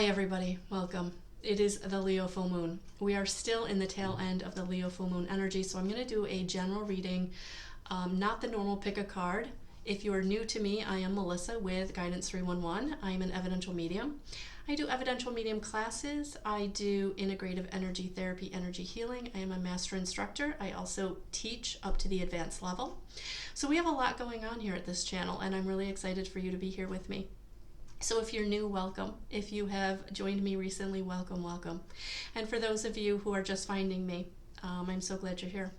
Hi everybody, welcome. It is the Leo full moon. We are still in the tail end of the Leo full moon energy, so I'm going to do a general reading, not the normal pick a card. If you are new to me, I am Melissa with Guidance 311. I am an evidential medium. I do evidential medium classes. I do integrative energy therapy, energy healing. I am a master instructor. I also teach up to the advanced level. So we have a lot going on here at this channel, and I'm really excited for you to be here with me. So if you're new, welcome. If you have joined me recently, welcome, welcome. And for those of you who are just finding me, I'm so glad you're here.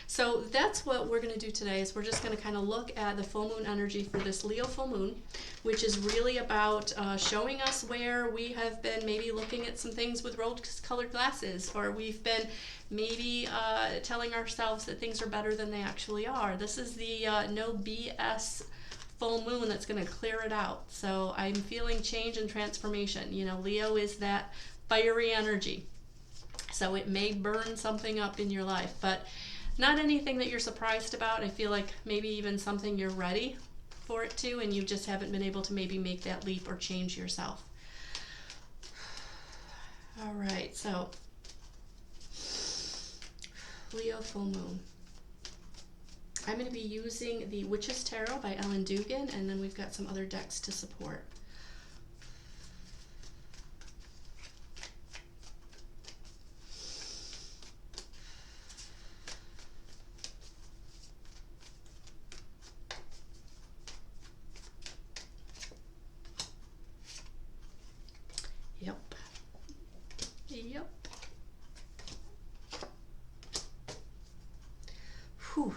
So that's what we're going to do today, is we're just going to kind of look at the full moon energy for this Leo full moon, which is really about showing us where we have been maybe looking at some things with rose-colored glasses, or we've been maybe telling ourselves that things are better than they actually are. This is the no BS full moon that's going to clear it out. So I'm feeling change and transformation. You know, Leo is that fiery energy. So it may burn something up in your life, but not anything that you're surprised about. I feel like maybe even something you're ready for it to, and you just haven't been able to maybe make that leap or change yourself. All right, so Leo full moon. I'm going to be using the Witch's Tarot by Ellen Dugan, and then we've got some other decks to support. Yep. Whew.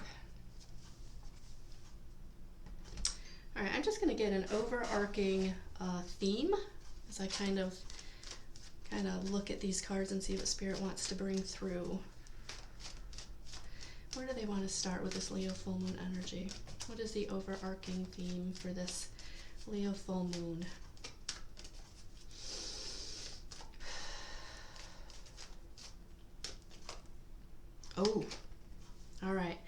All right, I'm just going to get an overarching theme as I kind of look at these cards and see what Spirit wants to bring through. Where do they want to start with this Leo full moon energy? What is the overarching theme for this Leo full moon? Oh, all right.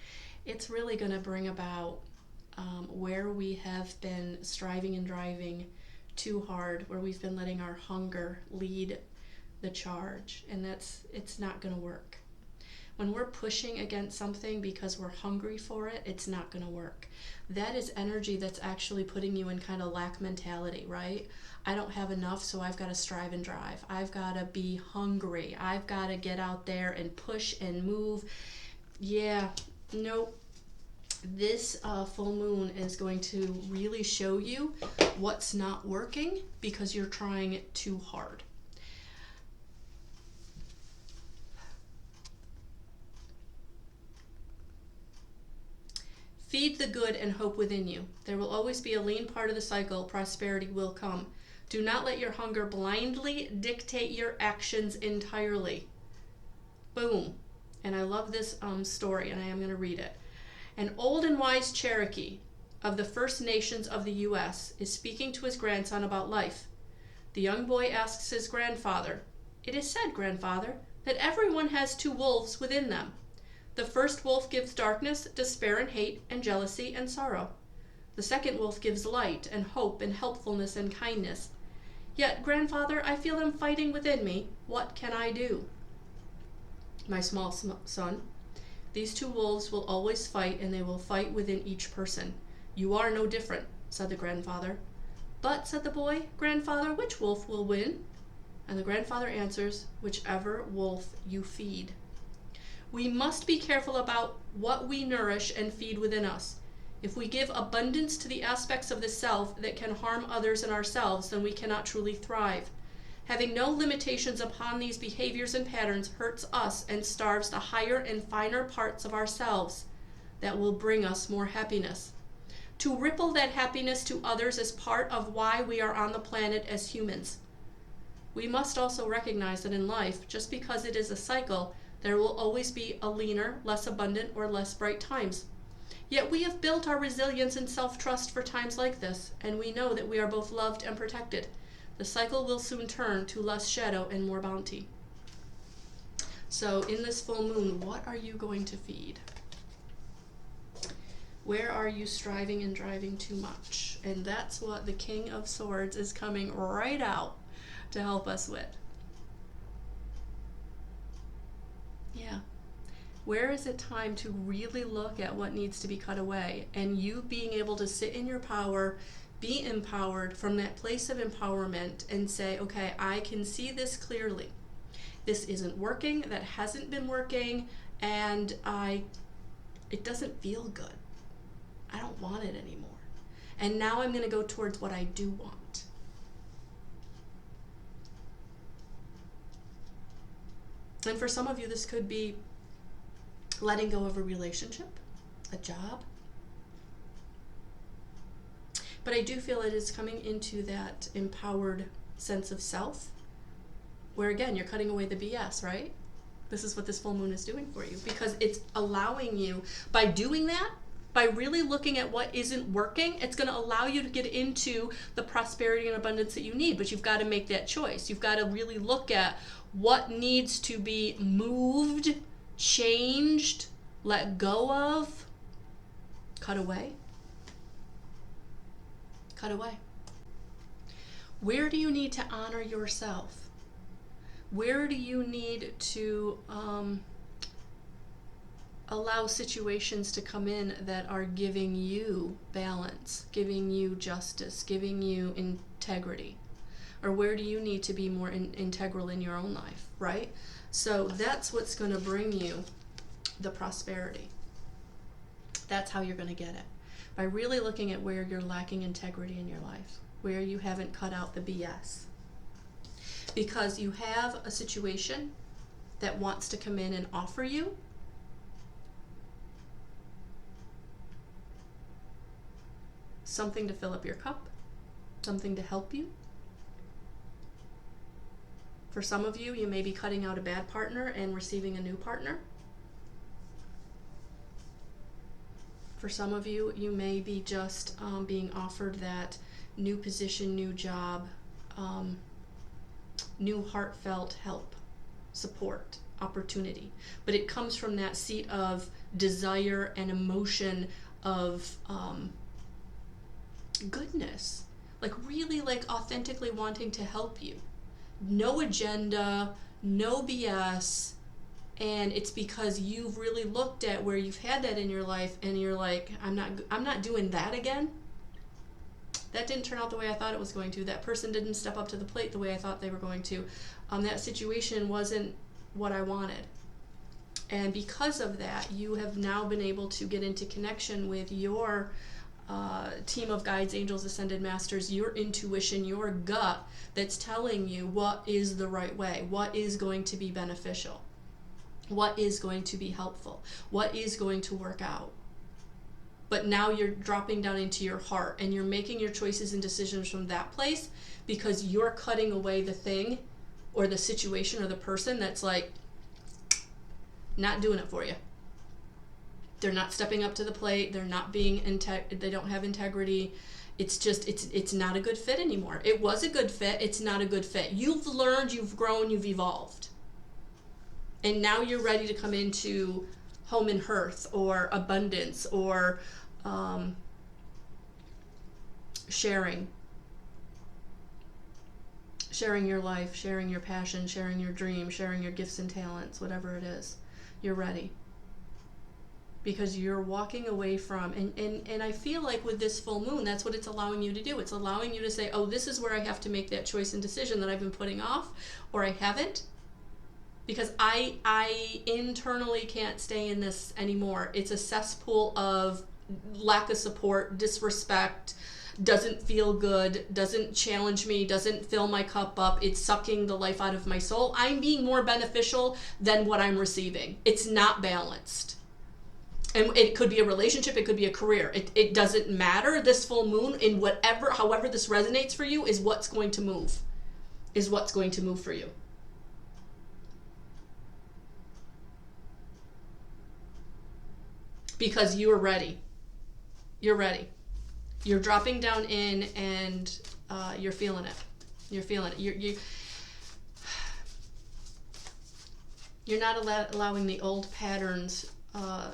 It's really going to bring about where we have been striving and driving too hard, where we've been letting our hunger lead the charge, and it's not going to work. When we're pushing against something because we're hungry for it, it's not going to work. That is energy that's actually putting you in kind of lack mentality, right? I don't have enough, so I've got to strive and drive. I've got to be hungry. I've got to get out there and push and move. Yeah, nope. This full moon is going to really show you what's not working because you're trying too hard. Feed the good and hope within you. There will always be a lean part of the cycle. Prosperity will come. Do not let your hunger blindly dictate your actions entirely. Boom. And I love this story, and I am going to read it. An old and wise Cherokee of the First Nations of the U.S. is speaking to his grandson about life. The young boy asks his grandfather, "It is said, grandfather, that everyone has two wolves within them. The first wolf gives darkness, despair and hate, and jealousy and sorrow. The second wolf gives light and hope and helpfulness and kindness. Yet, grandfather, I feel them fighting within me. What can I do?" "My small son, these two wolves will always fight, and they will fight within each person. You are no different," said the grandfather. "But," said the boy, "grandfather, which wolf will win?" And the grandfather answers, "Whichever wolf you feed." We must be careful about what we nourish and feed within us. If we give abundance to the aspects of the self that can harm others and ourselves, then we cannot truly thrive. Having no limitations upon these behaviors and patterns hurts us and starves the higher and finer parts of ourselves that will bring us more happiness. To ripple that happiness to others is part of why we are on the planet as humans. We must also recognize that in life, just because it is a cycle, there will always be a leaner, less abundant, or less bright times. Yet we have built our resilience and self-trust for times like this, and we know that we are both loved and protected. The cycle will soon turn to less shadow and more bounty. So in this full moon, what are you going to feed? Where are you striving and driving too much? And that's what the King of Swords is coming right out. to help us with. Yeah. Where is it time to really look at what needs to be cut away, and you being able to sit in your power, be empowered from that place of empowerment and say, okay, I can see this clearly. This isn't working, that hasn't been working, and it doesn't feel good. I don't want it anymore. And now I'm going to go towards what I do want. And for some of you, this could be letting go of a relationship, a job. But I do feel it is coming into that empowered sense of self, where again, you're cutting away the BS, right? This is what this full moon is doing for you, because it's allowing you, by doing that, by really looking at what isn't working, it's going to allow you to get into the prosperity and abundance that you need. But you've got to make that choice. You've got to really look at what needs to be moved, changed, let go of, cut away. Cut away. Where do you need to honor yourself? Where do you need to allow situations to come in that are giving you balance, giving you justice, giving you integrity? Or where do you need to be more integral in your own life, right? So that's what's going to bring you the prosperity. That's how you're going to get it. By really looking at where you're lacking integrity in your life, where you haven't cut out the BS. Because you have a situation that wants to come in and offer you something to fill up your cup, something to help you. For some of you, you may be cutting out a bad partner and receiving a new partner. For some of you, you may be just being offered that new position, new job, new heartfelt help, support, opportunity. But it comes from that seat of desire and emotion of goodness, like really like authentically wanting to help you. No agenda, no BS. And it's because you've really looked at where you've had that in your life and you're like, I'm not doing that again. That didn't turn out the way I thought it was going to. That person didn't step up to the plate the way I thought they were going to. That situation wasn't what I wanted. And because of that, you have now been able to get into connection with your team of guides, angels, ascended masters, your intuition, your gut that's telling you what is the right way, what is going to be beneficial, what is going to be helpful, what is going to work out. But now you're dropping down into your heart and you're making your choices and decisions from that place because you're cutting away the thing or the situation or the person that's like not doing it for you. They're not stepping up to the plate. They're not being they don't have integrity. It's just, it's not a good fit anymore. It was a good fit. It's not a good fit. You've learned, you've grown, you've evolved. And now you're ready to come into home and hearth or abundance or sharing your life, sharing your passion, sharing your dream, sharing your gifts and talents, whatever it is. You're ready. Because you're walking away from, and I feel like with this full moon, that's what it's allowing you to do. It's allowing you to say, oh, this is where I have to make that choice and decision that I've been putting off, or I haven't. Because I internally can't stay in this anymore. It's a cesspool of lack of support, disrespect, doesn't feel good, doesn't challenge me, doesn't fill my cup up. It's sucking the life out of my soul. I'm being more beneficial than what I'm receiving. It's not balanced. And it could be a relationship, it could be a career. It doesn't matter. This full moon, in however this resonates for you, is what's going to move. Is what's going to move for you. Because you are ready. You're ready. You're dropping down in and you're feeling it. You're feeling it. You're not allowing the old patterns,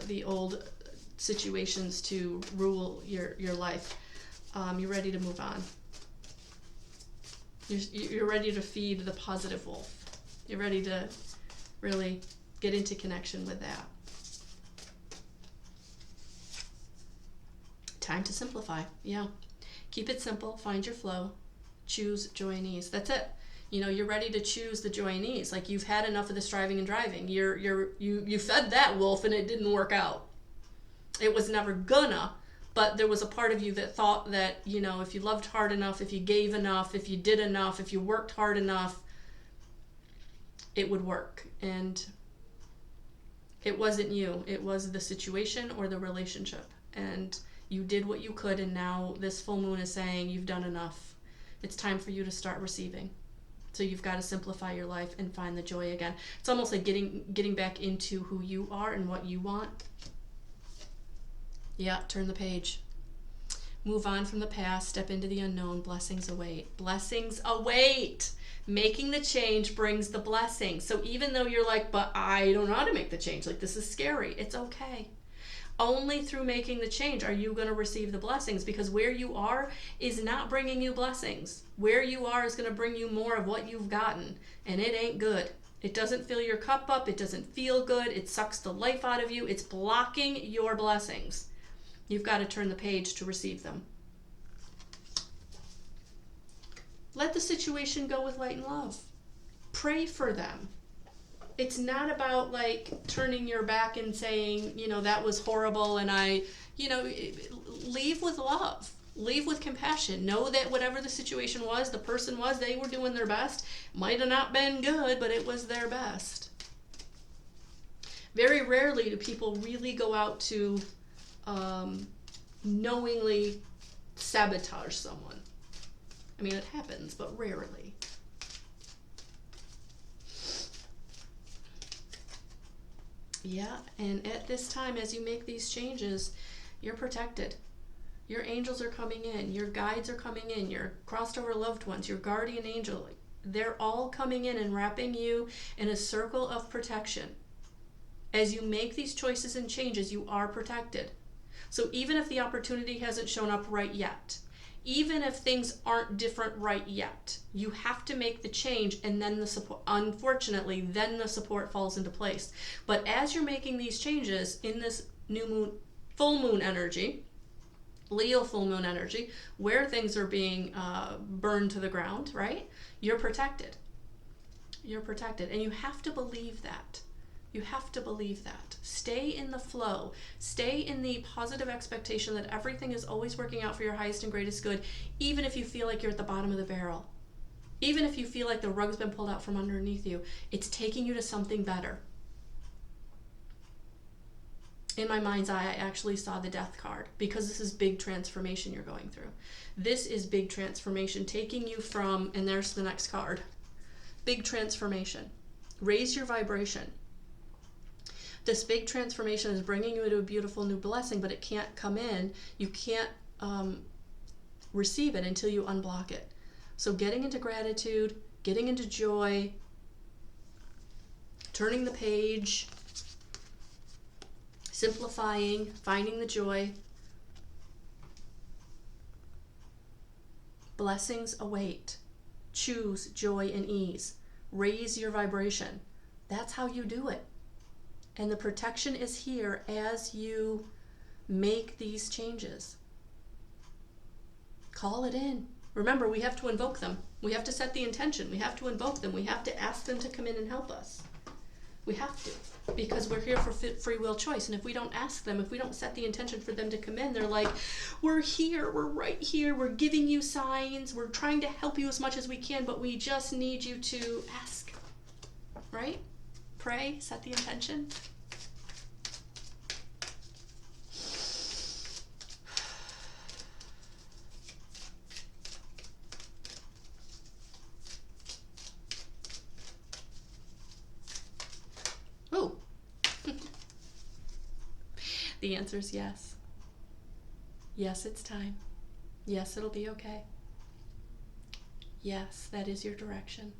the old situations to rule your life. You're ready to move on. You're ready to feed the positive wolf. You're ready to really get into connection with that. Time to simplify. Yeah. Keep it simple. Find your flow. Choose joy and ease. That's it. You know, you're ready to choose the joy and ease. Like, you've had enough of the striving and driving. You fed that wolf and it didn't work out. It was never gonna, but there was a part of you that thought that, you know, if you loved hard enough, if you gave enough, if you did enough, if you worked hard enough, it would work. And it wasn't you. It was the situation or the relationship. And you did what you could, and now this full moon is saying you've done enough. It's time for you to start receiving. So you've got to simplify your life and find the joy again. It's almost like getting back into who you are and what you want. Yeah, turn the page. Move on from the past, step into the unknown. Blessings await. Blessings await. Making the change brings the blessing. So even though you're like, but I don't know how to make the change, like this is scary, it's okay. Only through making the change are you going to receive the blessings, because where you are is not bringing you blessings. Where you are is going to bring you more of what you've gotten, and it ain't good. It doesn't fill your cup up. It doesn't feel good. It sucks the life out of you. It's blocking your blessings. You've got to turn the page to receive them. Let the situation go with light and love. Pray for them. It's not about like turning your back and saying, you know, that was horrible and leave with love. Leave with compassion. Know that whatever the situation was, the person was, they were doing their best. Might have not been good, but it was their best. Very rarely do people really go out to knowingly sabotage someone. I mean, it happens, but rarely. Yeah, and at this time, as you make these changes, you're protected. Your angels are coming in. Your guides are coming in. Your crossed over loved ones, your guardian angel, they're all coming in and wrapping you in a circle of protection. As you make these choices and changes, you are protected. So even if the opportunity hasn't shown up right yet, even if things aren't different right yet, you have to make the change, and then the support, unfortunately, then the support falls into place. But as you're making these changes in this new moon, full moon energy, Leo full moon energy, where things are being burned to the ground, right? You're protected. You're protected. And you have to believe that. You have to believe that. Stay in the flow. Stay in the positive expectation that everything is always working out for your highest and greatest good, even if you feel like you're at the bottom of the barrel. Even if you feel like the rug's been pulled out from underneath you, it's taking you to something better. In my mind's eye, I actually saw the death card, because this is big transformation you're going through. This is big transformation, taking you from, and there's the next card, big transformation. Raise your vibration. This big transformation is bringing you to a beautiful new blessing, but it can't come in. You can't receive it until you unblock it. So getting into gratitude, getting into joy, turning the page, simplifying, finding the joy. Blessings await. Choose joy and ease. Raise your vibration. That's how you do it. And the protection is here as you make these changes. Call it in. Remember, we have to invoke them. We have to set the intention. We have to invoke them. We have to ask them to come in and help us. We have to, because we're here for free will choice. And if we don't ask them, if we don't set the intention for them to come in, they're like, we're here, we're right here, we're giving you signs, we're trying to help you as much as we can, but we just need you to ask, right? Pray, set the intention. Oh, the answer is yes. Yes, it's time. Yes, it'll be okay. Yes, that is your direction.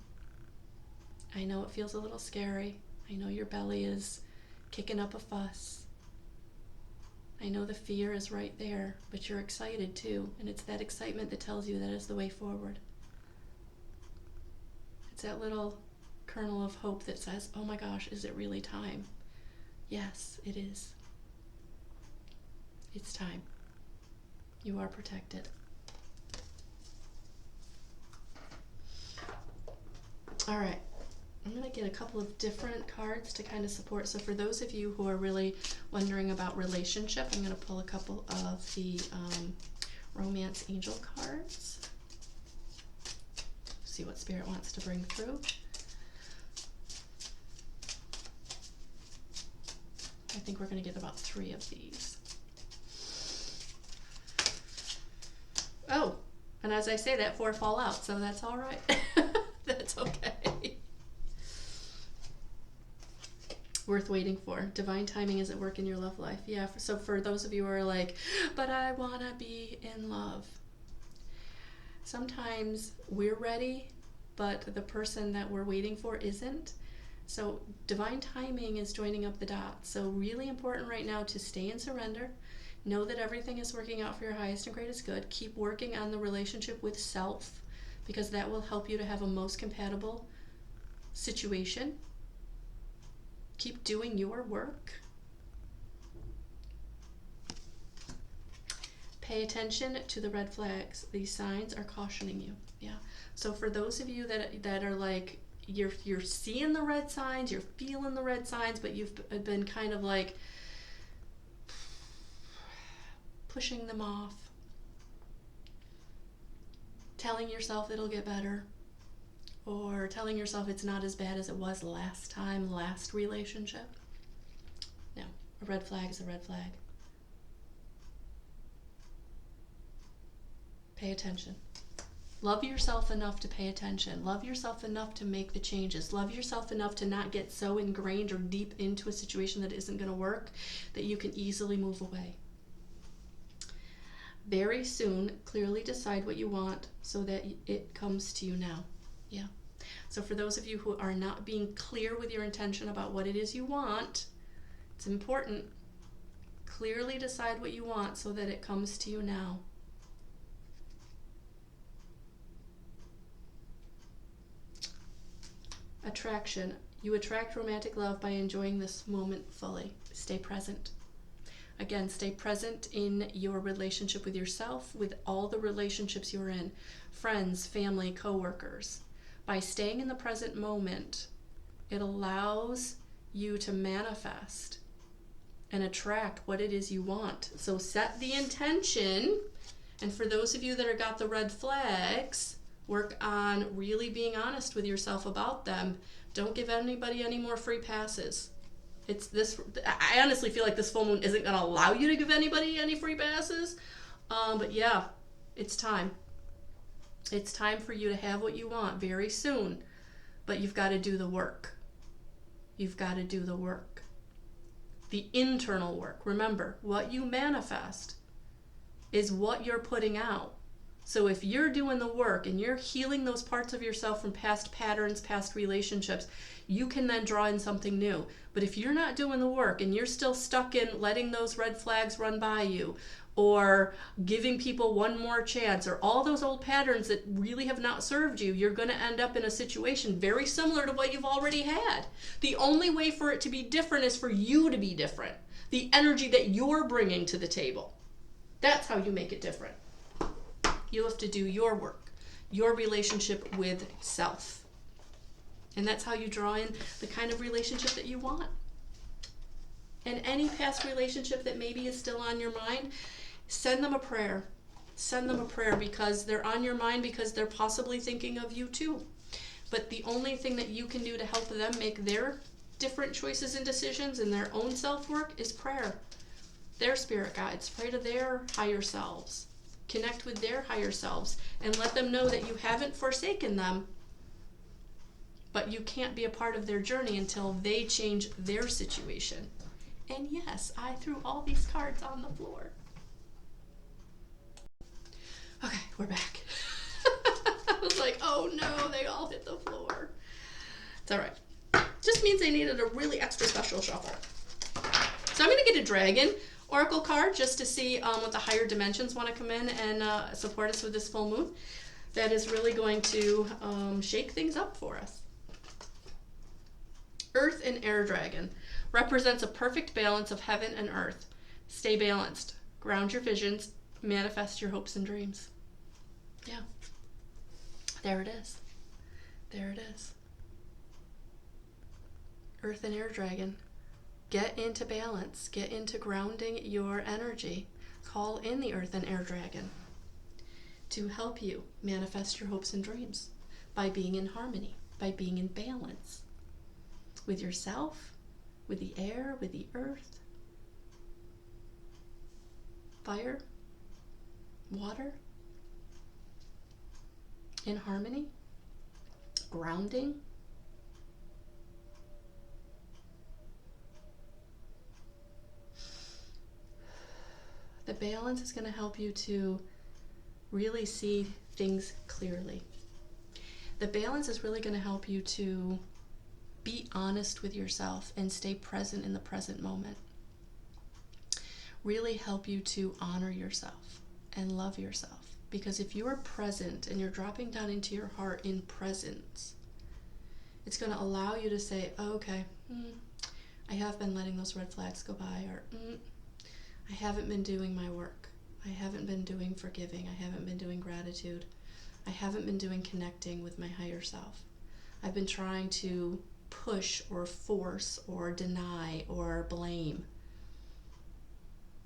I know it feels a little scary. I know your belly is kicking up a fuss. I know the fear is right there, but you're excited too, and it's that excitement that tells you that is the way forward. It's that little kernel of hope that says, oh my gosh, is it really time? Yes, it is. It's time. You are protected. All right. I'm going to get a couple of different cards to kind of support. So for those of you who are really wondering about relationship, I'm going to pull a couple of the romance angel cards. See what Spirit wants to bring through. I think we're going to get about 3 of these. Oh, and as I say that, 4 fall out, so that's all right. That's okay. Worth waiting for. Divine timing is at work in your love life. Yeah, so for those of you who are like, but I want to be in love. Sometimes we're ready, but the person that we're waiting for isn't. So divine timing is joining up the dots. So really important right now to stay in surrender. Know that everything is working out for your highest and greatest good. Keep working on the relationship with self, because that will help you to have a most compatible situation. Keep doing your work. Pay attention to the red flags. These signs are cautioning you. Yeah. So for those of you that are like, you're seeing the red signs, you're feeling the red signs, but you've been kind of like pushing them off, telling yourself it'll get better, or telling yourself it's not as bad as it was last time, last relationship. No, a red flag is a red flag. Pay attention. Love yourself enough to pay attention. Love yourself enough to make the changes. Love yourself enough to not get so ingrained or deep into a situation that isn't going to work that you can easily move away. Very soon, clearly decide what you want so that it comes to you now. Yeah. So for those of you who are not being clear with your intention about what it is you want, it's important. Clearly decide what you want so that it comes to you now. Attraction. You attract romantic love by enjoying this moment fully. Stay present. Again, stay present in your relationship with yourself, with all the relationships you're in, friends, family, coworkers. By staying in the present moment, it allows you to manifest and attract what it is you want. So set the intention, and for those of you that have got the red flags, work on really being honest with yourself about them. Don't give anybody any more free passes. I honestly feel like this full moon isn't going to allow you to give anybody any free passes. But yeah, it's time. It's time for you to have what you want very soon. But you've got to do the work. You've got to do the work. The internal work. Remember, what you manifest is what you're putting out. So if you're doing the work and you're healing those parts of yourself from past patterns, past relationships, you can then draw in something new. But if you're not doing the work and you're still stuck in letting those red flags run by you, or giving people one more chance, or all those old patterns that really have not served you, you're going to end up in a situation very similar to what you've already had. The only way for it to be different is for you to be different. The energy that you're bringing to the table. That's how you make it different. You have to do your work, your relationship with self. And that's how you draw in the kind of relationship that you want. And any past relationship that maybe is still on your mind, send them a prayer. Send them a prayer, because they're on your mind, because they're possibly thinking of you too. But the only thing that you can do to help them make their different choices and decisions in their own self-work is prayer. Their spirit guides. Pray to their higher selves. Connect with their higher selves and let them know that you haven't forsaken them, but you can't be a part of their journey until they change their situation. And yes, I threw all these cards on the floor. Okay, we're back. I was like, oh no, they all hit the floor. It's all right. Just means they needed a really extra special shuffle. So I'm going to get a dragon oracle card just to see what the higher dimensions want to come in and support us with this full moon. that is really going to shake things up for us. Earth and Air Dragon represents a perfect balance of heaven and earth. Stay balanced. Ground your visions. Manifest your hopes and dreams. Yeah. There it is. There it is. Earth and Air Dragon. Get into balance. Get into grounding your energy. Call in the Earth and Air Dragon to help you manifest your hopes and dreams by being in harmony, by being in balance with yourself, with the air, with the earth, fire, water, in harmony, grounding. The balance is going to help you to really see things clearly. The balance is really going to help you to be honest with yourself and stay present in the present moment. Really help you to honor yourself and love yourself. Because if you are present and you're dropping down into your heart in presence, it's going to allow you to say, oh, okay, I have been letting those red flags go by, or I haven't been doing my work. I haven't been doing forgiving. I haven't been doing gratitude. I haven't been doing connecting with my higher self. I've been trying to push or force or deny or blame.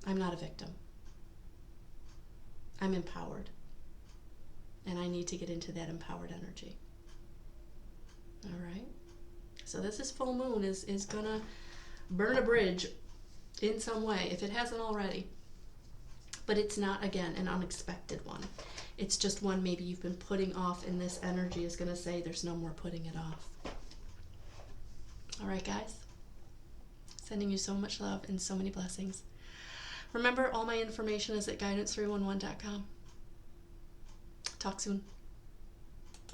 I'm not a victim. I'm empowered. And I need to get into that empowered energy. All right? So this full moon is going to burn a bridge in some way, if it hasn't already. But it's not, again, an unexpected one. It's just one maybe you've been putting off, and this energy is going to say there's no more putting it off. All right, guys? Sending you so much love and so many blessings. Remember, all my information is at guidance311.com. Talk soon.